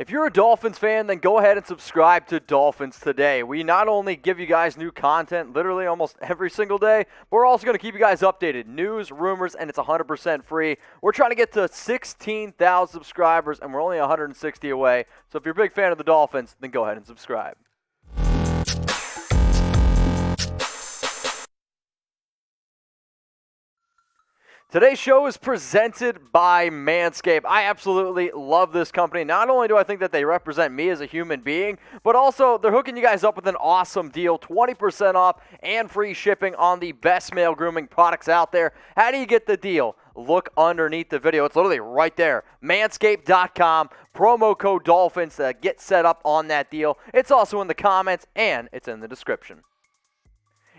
If you're a Dolphins fan, then go ahead and subscribe to Dolphins Today. We not only give you guys new content literally almost every single day, but we're also going to keep you guys updated. News, rumors, and it's 100% free. We're trying to get to 16,000 subscribers, and we're only 160 away. So if you're a big fan of the Dolphins, then go ahead and subscribe. Today's show is presented by Manscaped. I absolutely love this company. Not only do I think that they represent me as a human being, but also they're hooking you guys up with an awesome deal, 20% off and free shipping on the best male grooming products out there. How do you get the deal? Look underneath the video. It's literally right there. Manscaped.com, promo code Dolphins to get set up on that deal. It's also in the comments and it's in the description.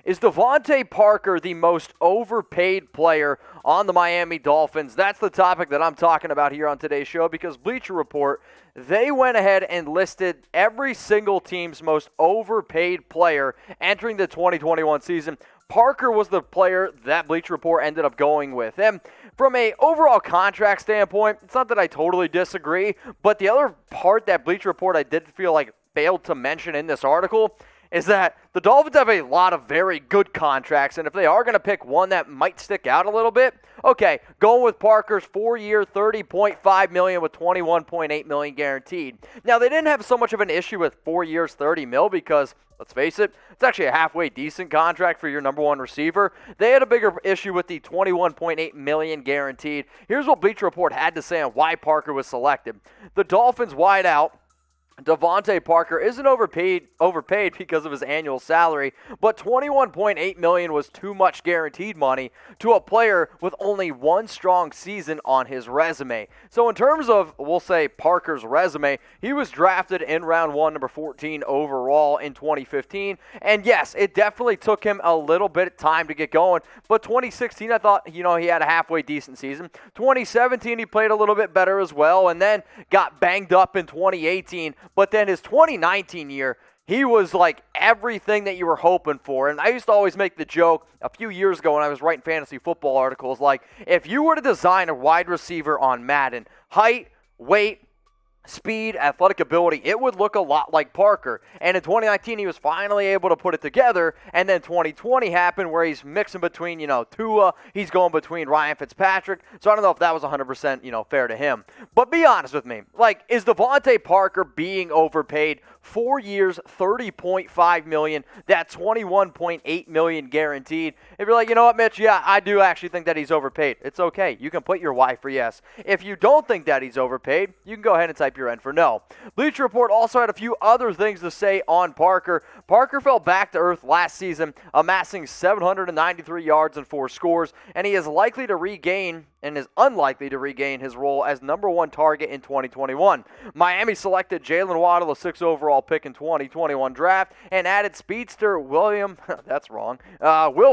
Is DeVante Parker the most overpaid player on the Miami Dolphins? That's the topic that I'm talking about here on today's show because Bleacher Report, they went ahead and listed every single team's most overpaid player entering the 2021 season. Parker was the player that Bleacher Report ended up going with. And from an overall contract standpoint, it's not that I totally disagree, but the other part that Bleacher Report I did feel like failed to mention in this article is that the Dolphins have a lot of very good contracts, and if they are going to pick one that might stick out a little bit, okay, going with Parker's 4-year, $30.5 million with $21.8 million guaranteed. Now, they didn't have so much of an issue with 4 years, $30 million because, let's face it, it's actually a halfway decent contract for your number one receiver. They had a bigger issue with the $21.8 million guaranteed. Here's what Bleacher Report had to say on why Parker was selected. The Dolphins wideout DeVante Parker isn't overpaid because of his annual salary, but $21.8 million was too much guaranteed money to a player with only one strong season on his resume. So in terms of, we'll say, Parker's resume, he was drafted in round 1, number 14 overall in 2015. And yes, it definitely took him a little bit of time to get going, but 2016, I thought, he had a halfway decent season. 2017, he played a little bit better as well, and then got banged up in 2018. But then his 2019 year, he was like everything that you were hoping for. And I used to always make the joke a few years ago when I was writing fantasy football articles, like if you were to design a wide receiver on Madden, height, weight, speed, athletic ability, it would look a lot like Parker. And in 2019, he was finally able to put it together. And then 2020 happened where he's mixing between, Tua. He's going between Ryan Fitzpatrick. So I don't know if that was 100%, fair to him. But be honest with me. Like, is DeVante Parker being overpaid? 4 years, $30.5 million. That $21.8 million guaranteed. If you're like, you know what, Mitch? Yeah, I do actually think that he's overpaid. It's okay. You can put your Y for yes. If you don't think that he's overpaid, you can go ahead and type your N for no. Bleacher Report also had a few other things to say on Parker. Parker fell back to earth last season, amassing 793 yards and 4 scores, and he is unlikely to regain his role as number one target in 2021. Miami selected Jalen Waddle, a 6th overall pick in 2021 draft, and added speedster Will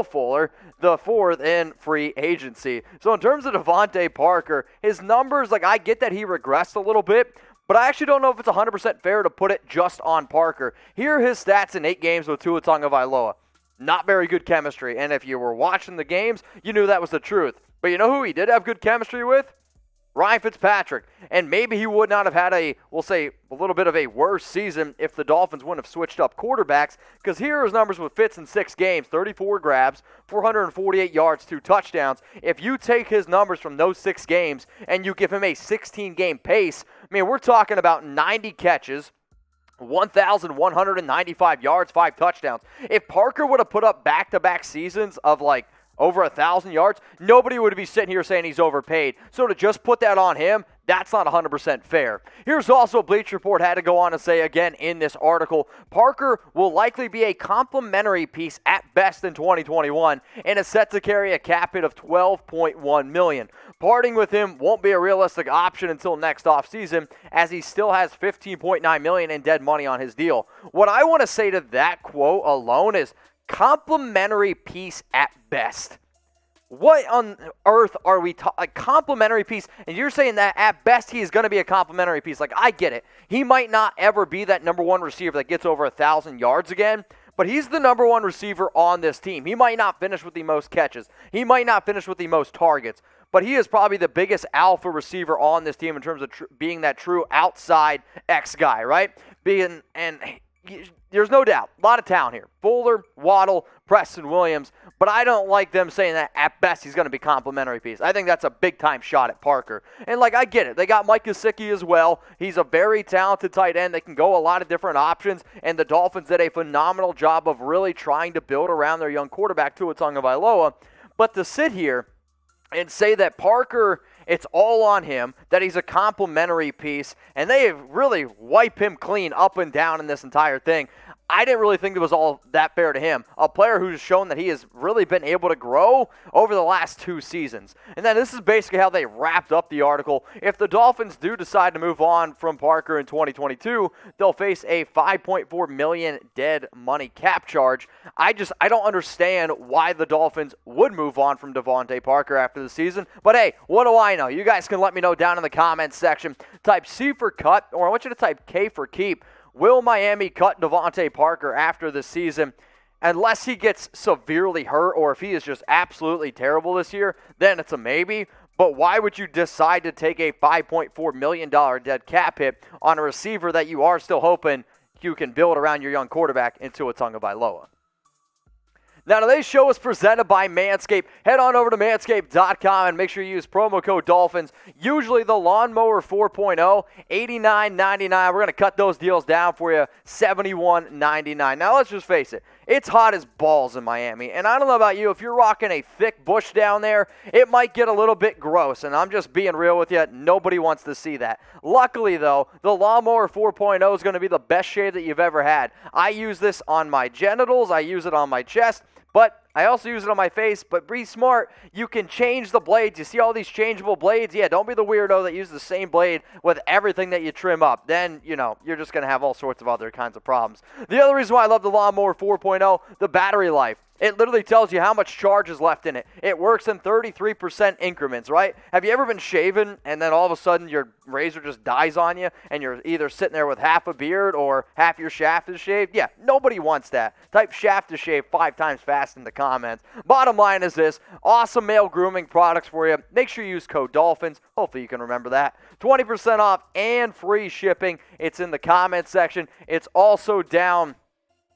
Fuller, the 4th in free agency. So in terms of DeVante Parker, his numbers, I get that he regressed a little bit, but I actually don't know if it's 100% fair to put it just on Parker. Here are his stats in 8 games with Tua Tagovailoa. Not very good chemistry, and if you were watching the games, you knew that was the truth. But you know who he did have good chemistry with? Ryan Fitzpatrick. And maybe he would not have had a little bit of a worse season if the Dolphins wouldn't have switched up quarterbacks, because here are his numbers with Fitz in 6 games, 34 grabs, 448 yards, 2 touchdowns. If you take his numbers from those 6 games and you give him a 16-game pace, we're talking about 90 catches, 1,195 yards, 5 touchdowns. If Parker would have put up back-to-back seasons of over 1,000 yards, nobody would be sitting here saying he's overpaid. So to just put that on him, that's not 100% fair. Here's also Bleacher Report had to go on to say again in this article, Parker will likely be a complimentary piece at best in 2021 and is set to carry a cap hit of $12.1 million. Parting with him won't be a realistic option until next offseason, as he still has $15.9 million in dead money on his deal. What I want to say to that quote alone is complimentary piece at best. What on earth are we talking? Complimentary piece, and you're saying that at best he is going to be a complimentary piece. I get it. He might not ever be that number one receiver that gets over 1,000 yards again, but he's the number one receiver on this team. He might not finish with the most catches. He might not finish with the most targets, but he is probably the biggest alpha receiver on this team in terms of being that true outside X guy, right? There's no doubt, a lot of talent here. Fuller, Waddle, Preston Williams, but I don't like them saying that at best he's going to be complimentary piece. I think that's a big-time shot at Parker. And, I get it. They got Mike Gesicki as well. He's a very talented tight end. They can go a lot of different options, and the Dolphins did a phenomenal job of really trying to build around their young quarterback, Tua Tagovailoa. But to sit here and say that Parker, it's all on him, that he's a complimentary piece, and they really wipe him clean up and down in this entire thing. I didn't really think it was all that fair to him. A player who's shown that he has really been able to grow over the last 2 seasons. And then this is basically how they wrapped up the article. If the Dolphins do decide to move on from Parker in 2022, they'll face a $5.4 million dead money cap charge. I don't understand why the Dolphins would move on from DeVante Parker after the season. But hey, what do I know? You guys can let me know down in the comments section. Type C for cut, or I want you to type K for keep. Will Miami cut DeVante Parker after the season? Unless he gets severely hurt or if he is just absolutely terrible this year, then it's a maybe. But why would you decide to take a $5.4 million dead cap hit on a receiver that you are still hoping you can build around your young quarterback into a Tagovailoa? Now, today's show is presented by Manscaped. Head on over to manscaped.com and make sure you use promo code Dolphins. Usually the Lawnmower 4.0, $89.99. We're going to cut those deals down for you, $71.99. Now, let's just face it. It's hot as balls in Miami. And I don't know about you, if you're rocking a thick bush down there, it might get a little bit gross. And I'm just being real with you. Nobody wants to see that. Luckily, though, the Lawnmower 4.0 is going to be the best shave that you've ever had. I use this on my genitals. I use it on my chest. But I also use it on my face, but be smart. You can change the blades. You see all these changeable blades? Yeah, don't be the weirdo that uses the same blade with everything that you trim up. Then, you're just going to have all sorts of other kinds of problems. The other reason why I love the Lawnmower 4.0, the battery life. It literally tells you how much charge is left in it. It works in 33% increments, right? Have you ever been shaving and then all of a sudden your razor just dies on you and you're either sitting there with half a beard or half your shaft is shaved? Yeah, nobody wants that. Type shaft to shave 5 times fast in the comments. Bottom line is this, awesome male grooming products for you. Make sure you use code Dolphins. Hopefully you can remember that. 20% off and free shipping. It's in the comments section. It's also down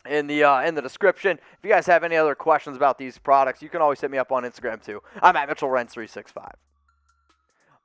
in the description. If you guys have any other questions about these products, you can always hit me up on Instagram too. I'm at MitchellRentz365.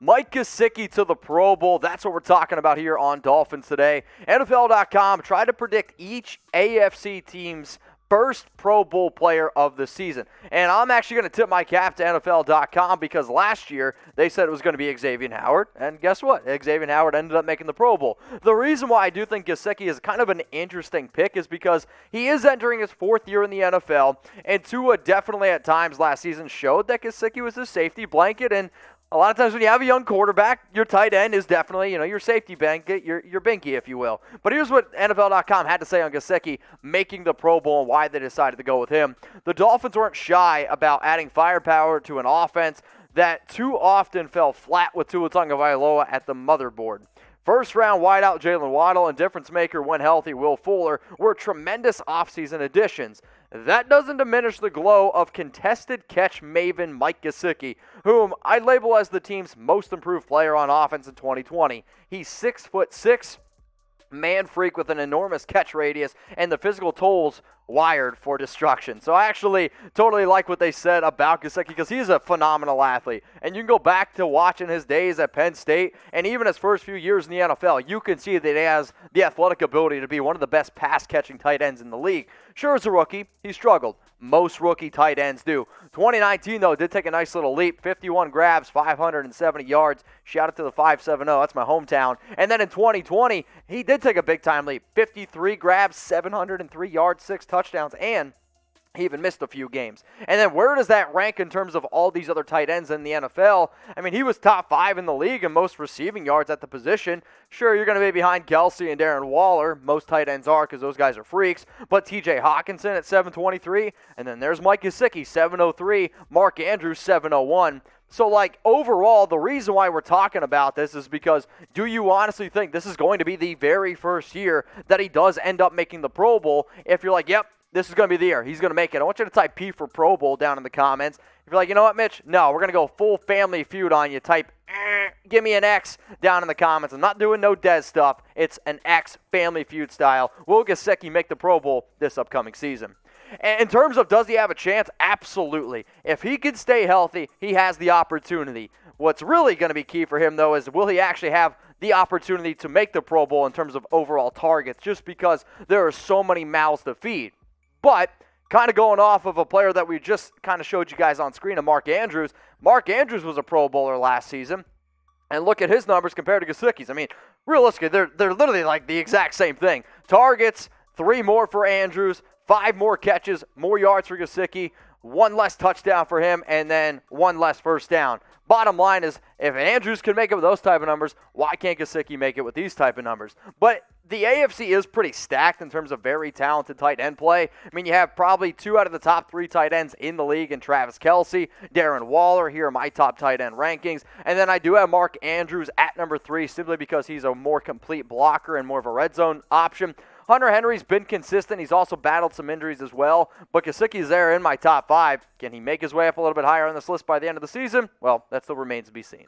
Mike Gesicki to the Pro Bowl. That's what we're talking about here on Dolphins Today. NFL.com tried to predict each AFC team's first Pro Bowl player of the season. And I'm actually going to tip my cap to NFL.com because last year they said it was going to be Xavier Howard. And guess what? Xavier Howard ended up making the Pro Bowl. The reason why I do think Gesicki is kind of an interesting pick is because he is entering his 4th year in the NFL. And Tua definitely at times last season showed that Gesicki was his safety blanket. And a lot of times when you have a young quarterback, your tight end is definitely, your safety blanket, your binky, if you will. But here's what NFL.com had to say on Gesicki making the Pro Bowl and why they decided to go with him. The Dolphins weren't shy about adding firepower to an offense that too often fell flat with Tua Tagovailoa at the motherboard. First-round wideout Jalen Waddle and difference maker when healthy Will Fuller were tremendous offseason additions. That doesn't diminish the glow of contested catch maven Mike Gesicki, whom I label as the team's most improved player on offense in 2020. He's 6'6", man freak with an enormous catch radius and the physical tools wired for destruction. So I actually totally like what they said about Gesicki because he's a phenomenal athlete. And you can go back to watching his days at Penn State and even his first few years in the NFL. You can see that he has the athletic ability to be one of the best pass-catching tight ends in the league. Sure, as a rookie, he struggled. Most rookie tight ends do. 2019, though, did take a nice little leap. 51 grabs, 570 yards. Shout out to the 570. That's my hometown. And then in 2020, he did take a big-time leap. 53 grabs, 703 yards, 6 touchdowns, and he even missed a few games. And then where does that rank in terms of all these other tight ends in the NFL? I mean, he was top 5 in the league in most receiving yards at the position. Sure, you're going to be behind Kelsey and Darren Waller. Most tight ends are because those guys are freaks. But TJ Hawkinson at 723. And then there's Mike Gesicki, 703. Mark Andrews, 701. So, overall, the reason why we're talking about this is because do you honestly think this is going to be the very first year that he does end up making the Pro Bowl? If you're like, yep, this is going to be the year. He's going to make it. I want you to type P for Pro Bowl down in the comments. If you're like, you know what, Mitch? No, we're going to go full Family Feud on you. Type, give me an X down in the comments. I'm not doing no Dez stuff. It's an X Family Feud style. Will Gesicki make the Pro Bowl this upcoming season? And in terms of does he have a chance? Absolutely. If he can stay healthy, he has the opportunity. What's really going to be key for him, though, is will he actually have the opportunity to make the Pro Bowl in terms of overall targets, just because there are so many mouths to feed. But kind of going off of a player that we just kind of showed you guys on screen, of Mark Andrews. Mark Andrews was a Pro Bowler last season. And look at his numbers compared to Gesicki's. I mean, realistically, they're literally like the exact same thing. Targets, 3 more for Andrews, 5 more catches, more yards for Gesicki, 1 less touchdown for him, and then 1 less first down. Bottom line is, if Andrews can make it with those type of numbers, why can't Gesicki make it with these type of numbers? But the AFC is pretty stacked in terms of very talented tight end play. I mean, you have probably 2 out of the top 3 tight ends in the league in Travis Kelce, Darren Waller. Here are my top tight end rankings. And then I do have Mark Andrews at number 3 simply because he's a more complete blocker and more of a red zone option. Hunter Henry's been consistent. He's also battled some injuries as well. But Gesicki's there in my top 5. Can he make his way up a little bit higher on this list by the end of the season? Well, that still remains to be seen.